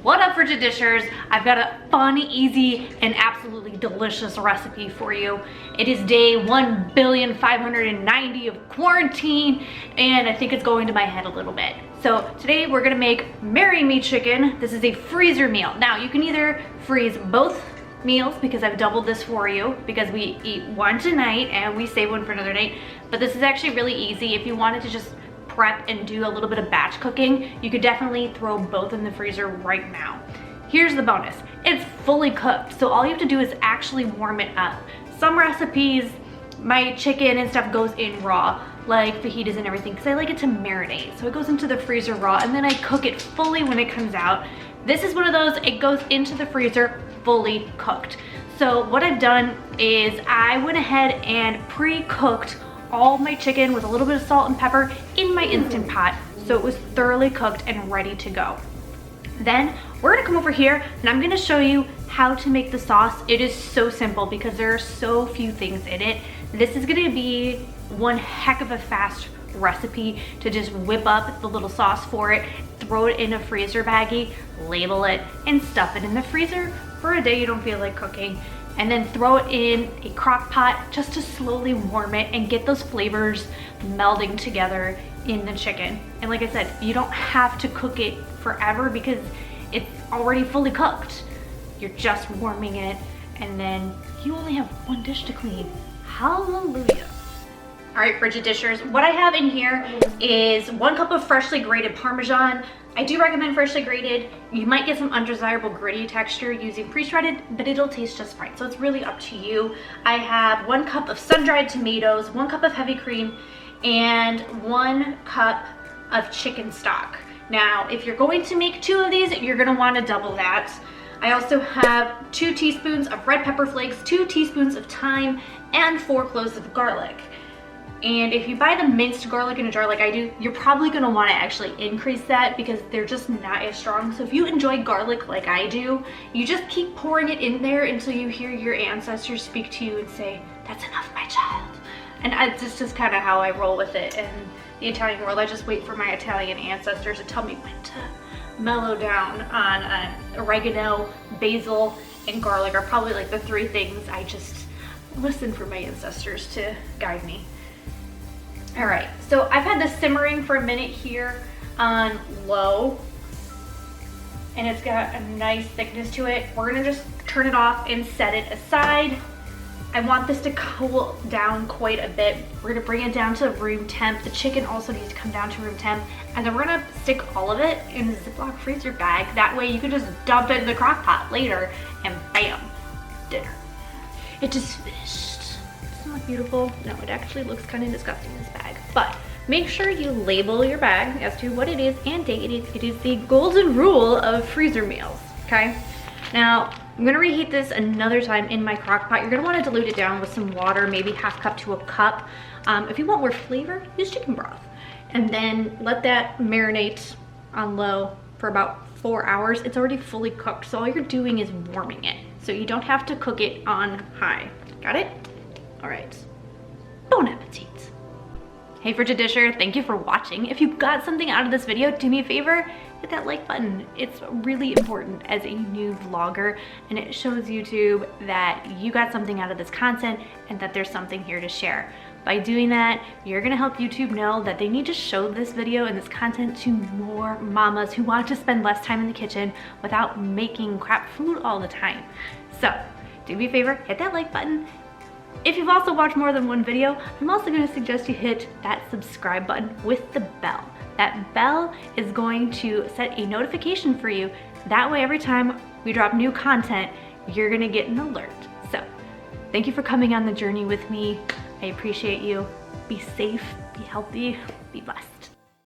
What up, frigid dishers? I've got a fun, easy, and absolutely delicious recipe for you. It is day 1,590,000,000 of quarantine, and I think it's going to my head a little bit. So today we're gonna make Marry Me chicken. This is a freezer meal. Now you can either freeze both meals because I've doubled this for you because we eat one tonight and we save one for another night, but this is actually really easy. If you wanted to just prep and do a little bit of batch cooking, you could definitely throw both in the freezer right now. Here's the bonus. It's fully cooked, so all you have to do is actually warm it up. Some recipes, my chicken and stuff goes in raw, like fajitas and everything, because I like it to marinate. So it goes into the freezer raw and then I cook it fully when it comes out. This is one of those, it goes into the freezer fully cooked. So what I've done is I went ahead and pre-cooked all my chicken with a little bit of salt and pepper in my Instant Pot, so it was thoroughly cooked and ready to go. Then we're gonna come over here and I'm gonna show you how to make the sauce. It is so simple because there are so few things in it. This is gonna be one heck of a fast recipe to just whip up the little sauce for it, throw it in a freezer baggie, label it, and stuff it in the freezer for a day you don't feel like cooking. And then throw it in a crock pot just to slowly warm it and get those flavors melding together in the chicken. And like I said, you don't have to cook it forever because it's already fully cooked. You're just warming it and then you only have one dish to clean. Hallelujah. All right, frigid dishers, what I have in here is 1 cup of freshly grated Parmesan. I do recommend freshly grated. You might get some undesirable gritty texture using pre-shredded, but it'll taste just fine. So it's really up to you. I have 1 cup of sun-dried tomatoes, 1 cup of heavy cream, and 1 cup of chicken stock. Now, if you're going to make 2 of these, you're gonna wanna double that. I also have 2 teaspoons of red pepper flakes, 2 teaspoons of thyme, and 4 cloves of garlic. And if you buy the minced garlic in a jar like I do, you're probably gonna wanna actually increase that because they're just not as strong. So if you enjoy garlic like I do, you just keep pouring it in there until you hear your ancestors speak to you and say, "That's enough, my child." And it's just kind of how I roll with it in the Italian world. I just wait for my Italian ancestors to tell me when to mellow down on oregano, basil, and garlic are probably like the 3 things I just listen for my ancestors to guide me. All right, so I've had this simmering for a minute here on low, and it's got a nice thickness to it. We're gonna just turn it off and set it aside. I want this to cool down quite a bit. We're gonna bring it down to room temp. The chicken also needs to come down to room temp, and then we're gonna stick all of it in a Ziploc freezer bag. That way you can just dump it in the crock pot later, and bam, dinner. It is finished. Doesn't look beautiful? No, it actually looks kind of disgusting in this bag. But make sure you label your bag as to what it is and date it is. It is the golden rule of freezer meals, okay? Now, I'm gonna reheat this another time in my crock pot. You're gonna wanna dilute it down with some water, maybe 1/2 cup to 1 cup. If you want more flavor, use chicken broth. And then let that marinate on low for about 4 hours. It's already fully cooked, so all you're doing is warming it. So you don't have to cook it on high. Got it? All right, bon appetit. Hey frigid disher, thank you for watching. If you got something out of this video, do me a favor, hit that like button. It's really important as a new vlogger, and it shows YouTube that you got something out of this content and that there's something here to share. By doing that, you're gonna help YouTube know that they need to show this video and this content to more mamas who want to spend less time in the kitchen without making crap food all the time. So, do me a favor, hit that like button. If you've also watched more than 1 video, I'm also gonna suggest you hit that subscribe button with the bell. That bell is going to set a notification for you. That way, every time we drop new content, you're gonna get an alert. So, thank you for coming on the journey with me. I appreciate you. Be safe, be healthy, be blessed.